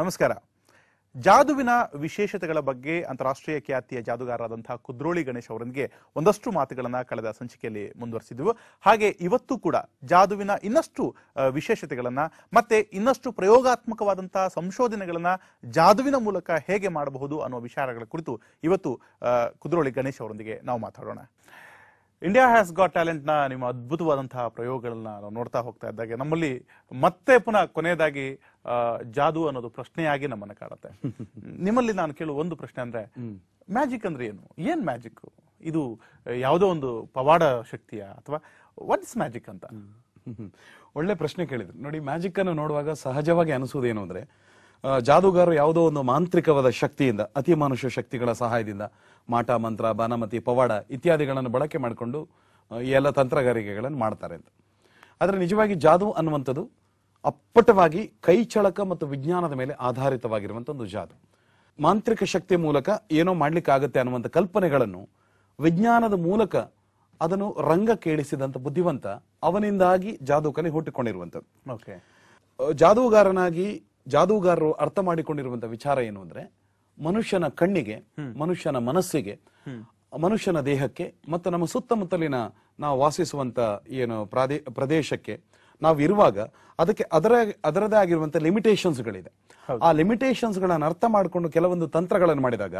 ನಮಸ್ಕಾರ. ಜಾದುವಿನ ವಿಶೇಷತೆಗಳ ಬಗ್ಗೆ ಅಂತಾರಾಷ್ಟ್ರೀಯ ಖ್ಯಾತಿಯ ಜಾದುಗಾರರಾದಂತಹ ಕುದ್ರೋಳಿ ಗಣೇಶ್ ಅವರೊಂದಿಗೆ ಒಂದಷ್ಟು ಮಾತುಗಳನ್ನು ಕಳೆದ ಸಂಚಿಕೆಯಲ್ಲಿ ಮುಂದುವರಿಸಿದ್ವು. ಹಾಗೆ ಇವತ್ತು ಕೂಡ ಜಾದುವಿನ ಇನ್ನಷ್ಟು ವಿಶೇಷತೆಗಳನ್ನ ಮತ್ತೆ ಇನ್ನಷ್ಟು ಪ್ರಯೋಗಾತ್ಮಕವಾದಂತಹ ಸಂಶೋಧನೆಗಳನ್ನ ಜಾದುವಿನ ಮೂಲಕ ಹೇಗೆ ಮಾಡಬಹುದು ಅನ್ನೋ ವಿಚಾರಗಳ ಕುರಿತು ಇವತ್ತು ಕುದ್ರೋಳಿ ಗಣೇಶ್ ಅವರೊಂದಿಗೆ ನಾವು ಮಾತಾಡೋಣ. ಇಂಡಿಯಾ ಹ್ಯಾಸ್ ಗಾಟ್ ಟ್ಯಾಲೆಂಟ್ ನ ನಿಮ್ಮ ಅದ್ಭುತವಾದಂತಹ ಪ್ರಯೋಗಗಳನ್ನ ನಾವು ನೋಡ್ತಾ ಹೋಗ್ತಾ ಇದ್ದಾಗ ನಮ್ಮಲ್ಲಿ ಮತ್ತೆ ಪುನಃ ಕೊನೆಯದಾಗಿ ಜಾದು ಅನ್ನೋದು ಪ್ರಶ್ನೆಯಾಗಿ ನಮ್ಮನ್ನ ಕಾಡುತ್ತೆ. ನಿಮ್ಮಲ್ಲಿ ನಾನು ಕೇಳುವ ಒಂದು ಪ್ರಶ್ನೆ ಅಂದ್ರೆ, ಮ್ಯಾಜಿಕ್ ಅಂದ್ರೆ ಏನು? ಏನ್ ಮ್ಯಾಜಿಕ್? ಇದು ಯಾವುದೋ ಒಂದು ಪವಾಡ ಶಕ್ತಿಯ ಅಥವಾ ವಾಟ್ ಇಸ್ ಮ್ಯಾಜಿಕ್ ಅಂತ? ಒಳ್ಳೆ ಪ್ರಶ್ನೆ ಕೇಳಿದ್ರು. ನೋಡಿ, ಮ್ಯಾಜಿಕ್ ಅನ್ನು ನೋಡುವಾಗ ಸಹಜವಾಗಿ ಅನಿಸುವುದೇನು ಅಂದ್ರೆ, ಜಾದೂಗಾರರು ಯಾವುದೋ ಒಂದು ಮಾಂತ್ರಿಕವಾದ ಶಕ್ತಿಯಿಂದ, ಅತಿ ಮಾನುಷ ಶಕ್ತಿಗಳ ಸಹಾಯದಿಂದ ಮಾಟ ಮಂತ್ರ, ಬಾನಮತಿ, ಪವಾಡ ಇತ್ಯಾದಿಗಳನ್ನು ಬಳಕೆ ಮಾಡಿಕೊಂಡು ಈ ಎಲ್ಲ ತಂತ್ರಗಾರಿಕೆಗಳನ್ನು ಮಾಡ್ತಾರೆ ಅಂತ. ಆದರೆ ನಿಜವಾಗಿ ಜಾದು ಅನ್ನುವಂಥದ್ದು ಅಪ್ಪಟವಾಗಿ ಕೈಚಳಕ ಮತ್ತು ವಿಜ್ಞಾನದ ಮೇಲೆ ಆಧಾರಿತವಾಗಿರುವಂತ ಒಂದು ಜಾದು. ಮಾಂತ್ರಿಕ ಶಕ್ತಿಯ ಮೂಲಕ ಏನೋ ಮಾಡ್ಲಿಕ್ಕಾಗತ್ತೆ ಅನ್ನುವಂಥ ಕಲ್ಪನೆಗಳನ್ನು ವಿಜ್ಞಾನದ ಮೂಲಕ ಅದನ್ನು ರಂಗಕ್ಕೆ ಇಳಿಸಿದಂತ ಬುದ್ಧಿವಂತ, ಅವನಿಂದಾಗಿ ಜಾದು ಕಲೆ ಹುಟ್ಟಿಕೊಂಡಿರುವಂಥದ್ದು. ಜಾದೂಗಾರರು ಅರ್ಥ ಮಾಡಿಕೊಂಡಿರುವಂತ ವಿಚಾರ ಏನು ಅಂದ್ರೆ, ಮನುಷ್ಯನ ಕಣ್ಣಿಗೆ, ಮನುಷ್ಯನ ಮನಸ್ಸಿಗೆ, ಮನುಷ್ಯನ ದೇಹಕ್ಕೆ ಮತ್ತು ನಮ್ಮ ಸುತ್ತಮುತ್ತಲಿನ ನಾವು ವಾಸಿಸುವಂತ ಏನು ಪ್ರದೇಶಕ್ಕೆ ನಾವು ಇರುವಾಗ ಅದಕ್ಕೆ ಅದರದೇ ಆಗಿರುವಂತ ಲಿಮಿಟೇಷನ್ಸ್ಗಳಿದೆ. ಆ ಲಿಮಿಟೇಷನ್ಸ್ ಗಳನ್ನ ಅರ್ಥ ಮಾಡಿಕೊಂಡು ಕೆಲವೊಂದು ತಂತ್ರಗಳನ್ನು ಮಾಡಿದಾಗ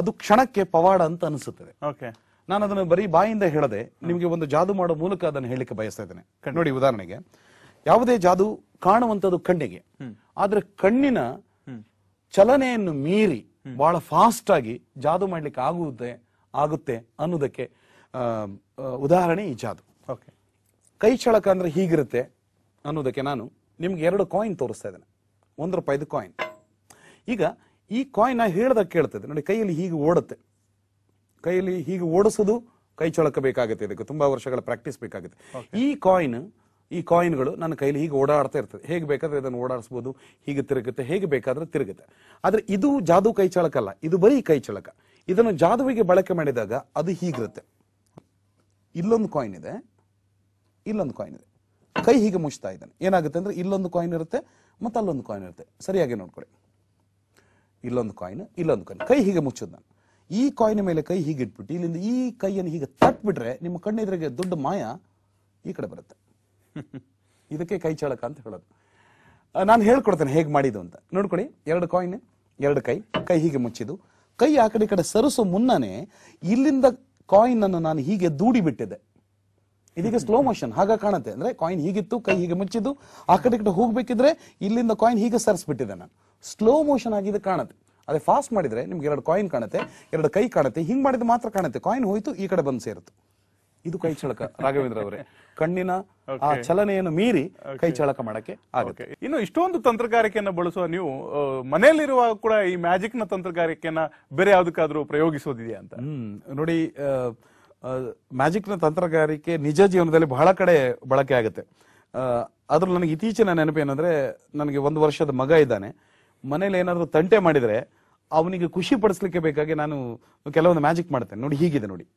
ಅದು ಕ್ಷಣಕ್ಕೆ ಪವಾಡ ಅಂತ ಅನಿಸುತ್ತದೆ. ನಾನು ಅದನ್ನು ಬರೀ ಬಾಯಿಂದ ಹೇಳದೆ ನಿಮಗೆ ಒಂದು ಜಾದು ಮಾಡೋ ಮೂಲಕ ಅದನ್ನು ಹೇಳಿಕೆ ಬಯಸ್ತಾ ಇದ್ದೇನೆ. ನೋಡಿ, ಉದಾಹರಣೆಗೆ, ಯಾವುದೇ ಜಾದು ಕಾಣುವಂಥದ್ದು ಕಣ್ಣಿಗೆ, ಆದ್ರೆ ಕಣ್ಣಿನ ಚಲನೆಯನ್ನು ಮೀರಿ ಬಹಳ ಫಾಸ್ಟ್ ಆಗಿ ಜಾದು ಮಾಡ್ಲಿಕ್ಕೆ ಆಗುತ್ತೆ ಅನ್ನೋದಕ್ಕೆ ಉದಾಹರಣೆ ಈ ಜಾದು. ಕೈ ಚಳಕ ಅಂದ್ರೆ ಹೀಗಿರುತ್ತೆ ಅನ್ನೋದಕ್ಕೆ ನಾನು ನಿಮ್ಗೆ 2 ಕಾಯಿನ್ ತೋರಿಸ್ತಾ ಇದ್ದೇನೆ. ₹1 ಕಾಯಿನ್. ಈಗ ಈ ಕಾಯಿನ್ ಹೇಳ್ದಾಗ ಕೇಳ್ತದೆ ನೋಡಿ, ಕೈಯಲ್ಲಿ ಹೀಗೆ ಓಡುತ್ತೆ. ಕೈಯಲ್ಲಿ ಹೀಗೆ ಓಡಿಸೋದು ಕೈ ಚಳಕ ಬೇಕಾಗುತ್ತೆ. ಇದಕ್ಕೆ ತುಂಬಾ ವರ್ಷಗಳ ಪ್ರಾಕ್ಟೀಸ್ ಬೇಕಾಗುತ್ತೆ. ಈ ಕಾಯಿನ್ಗಳು ನನ್ನ ಕೈಲಿ ಹೀಗೆ ಓಡಾಡ್ತಾ ಇರ್ತದೆ. ಹೇಗೆ ಬೇಕಾದ್ರೆ ಇದನ್ನು ಓಡಾಡಿಸಬಹುದು, ಹೀಗೆ ತಿರುಗುತ್ತೆ, ಹೇಗೆ ಬೇಕಾದ್ರೆ ತಿರುಗುತ್ತೆ. ಆದ್ರೆ ಇದು ಜಾದು ಕೈ ಚಳಕ ಅಲ್ಲ, ಇದು ಬರೀ ಕೈ ಚಳಕ. ಇದನ್ನು ಜಾದುವಿಗೆ ಬಳಕೆ ಮಾಡಿದಾಗ ಅದು ಹೀಗಿರುತ್ತೆ. ಇಲ್ಲೊಂದು ಕಾಯಿನ್ ಇದೆ, ಇಲ್ಲೊಂದು ಕಾಯಿನ್ ಇದೆ. ಕೈ ಹೀಗೆ ಮುಚ್ತಾ ಇದ್ದಾನೆ. ಏನಾಗುತ್ತೆ ಅಂದ್ರೆ, ಇಲ್ಲೊಂದು ಕಾಯಿನ್ ಇರುತ್ತೆ ಮತ್ತೆ ಅಲ್ಲೊಂದು ಕಾಯಿನ್ ಇರುತ್ತೆ. ಸರಿಯಾಗಿ ನೋಡ್ಕೊಳ್ಳಿ. ಇಲ್ಲೊಂದು ಕಾಯಿನ್, ಇಲ್ಲೊಂದು ಕಾಯಿನ್. ಕೈ ಹೀಗೆ ಮುಚ್ಚೋದು ನಾನು. ಈ ಕಾಯಿನ್ ಮೇಲೆ ಕೈ ಹೀಗೆ ಇಟ್ಬಿಟ್ಟು ಇಲ್ಲಿಂದ ಈ ಕೈಯನ್ನು ಹೀಗೆ ತಟ್ಬಿಟ್ರೆ ನಿಮ್ಮ ಕಣ್ಣೆದುರಿಗೆ ದೊಡ್ಡ ಮಾಯ ಈ ಕಡೆ ಬರುತ್ತೆ. ಇದಕ್ಕೆ ಕೈ ಚಳಕ ಅಂತ ಹೇಳೋದು. ನಾನು ಹೇಳ್ಕೊಡ್ತೇನೆ ಹೇಗೆ ಮಾಡಿದ್ದು ಅಂತ. ನೋಡ್ಕೊಳ್ಳಿ, 2 ಕಾಯಿನ್, 2 ಕೈ ಹೀಗೆ ಮುಚ್ಚಿದ್ದು. ಕೈ ಆ ಕಡೆ ಈ ಕಡೆ ಸರಿಸೋ ಮುನ್ನನೇ ಇಲ್ಲಿಂದ ಕಾಯಿನ್ ಅನ್ನು ನಾನು ಹೀಗೆ ದೂಡಿ ಬಿಟ್ಟಿದ್ದೆ. ಇದೀಗ ಸ್ಲೋ ಮೋಷನ್ ಹಾಗ ಕಾಣುತ್ತೆ. ಅಂದ್ರೆ ಕಾಯಿನ್ ಹೀಗಿತ್ತು, ಕೈ ಹೀಗೆ ಮುಚ್ಚಿದ್ದು, ಆ ಕಡೆ ಈ ಕಡೆ ಹೋಗ್ಬೇಕಿದ್ರೆ ಇಲ್ಲಿಂದ ಕಾಯಿನ್ ಹೀಗೆ ಸರಿಸ್ಬಿಟ್ಟಿದ್ದೆ ನಾನು. ಸ್ಲೋ ಮೋಷನ್ ಆಗಿದೆ ಕಾಣುತ್ತೆ. ಅದೇ ಫಾಸ್ಟ್ ಮಾಡಿದ್ರೆ ನಿಮ್ಗೆ 2 ಕಾಯಿನ್ ಕಾಣುತ್ತೆ, 2 ಕೈ ಕಾಣುತ್ತೆ. ಹಿಂಗ್ ಮಾಡಿದ್ರೆ ಮಾತ್ರ ಕಾಣುತ್ತೆ. ಕಾಯಿನ್ ಹೋಯ್ತು, ಈ ಕಡೆ ಬಂದು ಸೇರುತ್ತೆ. ಇದು ಕೈ ಚಳಕ. ರಾಘವೇಂದ್ರ ಅವರೇ, ಕಣ್ಣಿನ ಆ ಚಲನೆಯನ್ನು ಮೀರಿ ಕೈ ಚಳಕ ಮಾಡಕ್ಕೆ ಆಗುತ್ತೆ. ಇನ್ನು ಇಷ್ಟೊಂದು ತಂತ್ರಗಾರಿಕೆಯನ್ನ ಬಳಸುವ ನೀವು ಮನೆಯಲ್ಲಿರುವಾಗ ಕೂಡ ಈ ಮ್ಯಾಜಿಕ್ ನ ತಂತ್ರಗಾರಿಕೆಯನ್ನ ಬೇರೆ ಯಾವ್ದಕ್ಕಾದ್ರೂ ಪ್ರಯೋಗಿಸೋದಿದೆಯಾ ಅಂತ? ನೋಡಿ, ಮ್ಯಾಜಿಕ್ ನ ತಂತ್ರಗಾರಿಕೆ ನಿಜ ಜೀವನದಲ್ಲಿ ಬಹಳ ಕಡೆ ಬಳಕೆ ಆಗುತ್ತೆ. ಅದ್ರಲ್ಲಿ ನನಗೆ ಇತ್ತೀಚಿನ ನೆನಪು ಏನಂದ್ರೆ, ನನಗೆ 1 ವರ್ಷದ ಮಗ ಇದ್ದಾನೆ. ಮನೇಲಿ ಏನಾದ್ರು ತಂಟೆ ಮಾಡಿದ್ರೆ ಅವನಿಗೆ ಖುಷಿ ಪಡಿಸ್ಲಿಕ್ಕೆ ಬೇಕಾಗಿ ನಾನು ಕೆಲವೊಂದು ಮ್ಯಾಜಿಕ್ ಮಾಡ್ತೇನೆ. ನೋಡಿ, ಹೀಗಿದೆ ನೋಡಿ.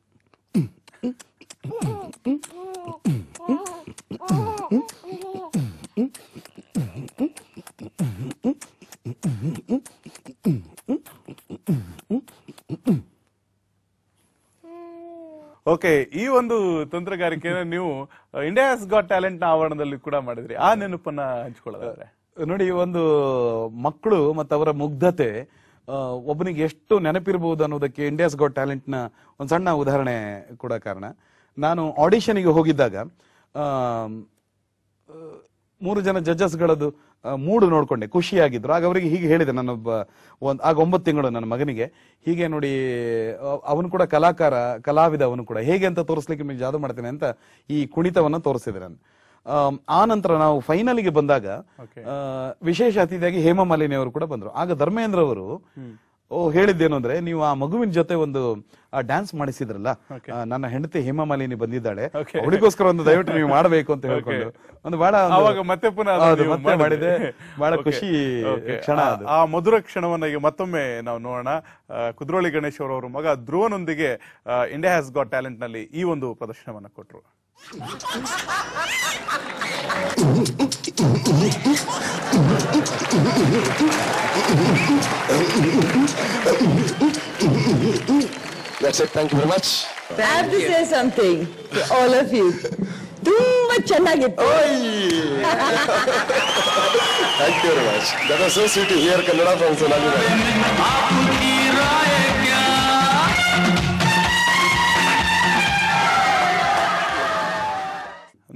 ಓಕೆ, ಈ ಒಂದು ತಂತ್ರಗಾರಿಕೆನ ನೀವು ಇಂಡಿಯಾ ಹ್ಯಾಸ್ ಗಾಟ್ ಟ್ಯಾಲೆಂಟ್ ನ ಆವರಣದಲ್ಲಿ ಕೂಡ ಮಾಡಿದ್ರಿ. ಆ ನೆನಪನ್ನ ಹಂಚ್ಕೊಳ್ಳೋದಾದ್ರೆ ನೋಡಿ, ಒಂದು ಮಕ್ಕಳು ಮತ್ತು ಅವರ ಮುಗ್ಧತೆ ಒಬ್ಬನಿಗೆ ಎಷ್ಟು ನೆನಪಿರಬಹುದು ಅನ್ನೋದಕ್ಕೆ ಇಂಡಿಯಾಸ್ ಗಾಟ್ ಟ್ಯಾಲೆಂಟ್ ನ ಒಂದು ಸಣ್ಣ ಉದಾಹರಣೆ ಕೂಡ ಕಾರಣ. ನಾನು ಆಡಿಷನ್ಗೆ ಹೋಗಿದ್ದಾಗ 3 ಜನ ಜಡ್ಜಸ್ಗಳದ್ದು ಮೂಡು ನೋಡ್ಕೊಂಡೆ, ಖುಷಿಯಾಗಿದ್ರು. ಆಗ ಅವರಿಗೆ ಹೀಗೆ ಹೇಳಿದೆ, ಆಗ 9 ತಿಂಗಳು ನನ್ನ ಮಗನಿಗೆ, ಹೀಗೆ ನೋಡಿ, ಅವನು ಕೂಡ ಕಲಾವಿದ, ಅವನು ಕೂಡ ಹೇಗೆ ಅಂತ ತೋರಿಸ್ಲಿಕ್ಕೆ ನಿಮಗೆ ಜಾದು ಮಾಡ್ತೇನೆ ಅಂತ ಈ ಕುಣಿತವನ್ನ ತೋರಿಸಿದೆ ನಾನು. ಆ ನಂತರ ನಾವು ಫೈನಲ್ಗೆ ಬಂದಾಗ ವಿಶೇಷ ಅತಿಥಿಯಾಗಿ ಹೇಮಾ ಮಾಲಿನಿ ಅವರು ಕೂಡ ಬಂದ್ರು. ಆಗ ಧರ್ಮೇಂದ್ರ ಅವರು ಹೇಳಿದ್ದೇನು ಅಂದ್ರೆ, ನೀವು ಆ ಮಗುವಿನ ಜೊತೆ ಒಂದು ಡ್ಯಾನ್ಸ್ ಮಾಡಿಸಿದ್ರಲ್ಲ, ನನ್ನ ಹೆಂಡತಿ ಹೇಮಾ ಮಾಲಿನಿ ಬಂದಿದ್ದಾಳೆ, ಅವಳಿಗೋಸ್ಕರ ಒಂದು ದಯವಿಟ್ಟು ನೀವು ಮಾಡಬೇಕು ಅಂತ ಹೇಳ್ಕೊಂಡು ಒಂದು ಮತ್ತೆ ಮಾಡಿದೆ. ಬಹಳ ಖುಷಿ ಕ್ಷಣ. ಆ ಮಧುರ ಕ್ಷಣವನ್ನ ಈಗ ಮತ್ತೊಮ್ಮೆ ನಾವು ನೋಡೋಣ. ಕುದ್ರೋಳಿ ಗಣೇಶ್ ಅವರ ಮಗ ಧ್ರುವನೊಂದಿಗೆ ಇಂಡಿಯಾ ಹ್ಯಾಸ್ ಗಾಟ್ ಟ್ಯಾಲೆಂಟ್ ನಲ್ಲಿ ಈ ಒಂದು ಪ್ರದರ್ಶನವನ್ನ ಕೊಟ್ಟರು. That's it. Thank you very much. I have to say something to all of you. ತುಂಬಾ ಚೆನ್ನಾಗಿತ್ತು. Thank you very much. That was so sweet to hear Kannada from Sonali.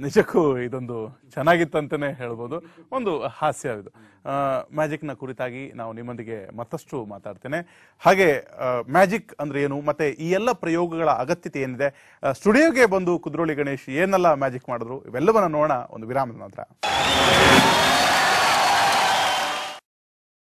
ನಿಜಕ್ಕೂ ಇದೊಂದು ಚೆನ್ನಾಗಿತ್ತಂತಾನೆ ಹೇಳ್ಬೋದು. ಒಂದು ಹಾಸ್ಯ ಇದು. ಮ್ಯಾಜಿಕ್ನ ಕುರಿತಾಗಿ ನಾವು ನಿಮ್ಮೊಂದಿಗೆ ಮತ್ತಷ್ಟು ಮಾತಾಡ್ತೇನೆ. ಹಾಗೆ ಮ್ಯಾಜಿಕ್ ಅಂದ್ರೆ ಏನು, ಮತ್ತೆ ಈ ಎಲ್ಲ ಪ್ರಯೋಗಗಳ ಅಗತ್ಯತೆ ಏನಿದೆ, ಸ್ಟುಡಿಯೋಗೆ ಬಂದು ಕುದ್ರೋಳಿ ಗಣೇಶ್ ಏನೆಲ್ಲ ಮ್ಯಾಜಿಕ್ ಮಾಡಿದ್ರು, ಇವೆಲ್ಲವನ್ನ ನೋಡೋಣ ಒಂದು ವಿರಾಮದ ನಂತರ.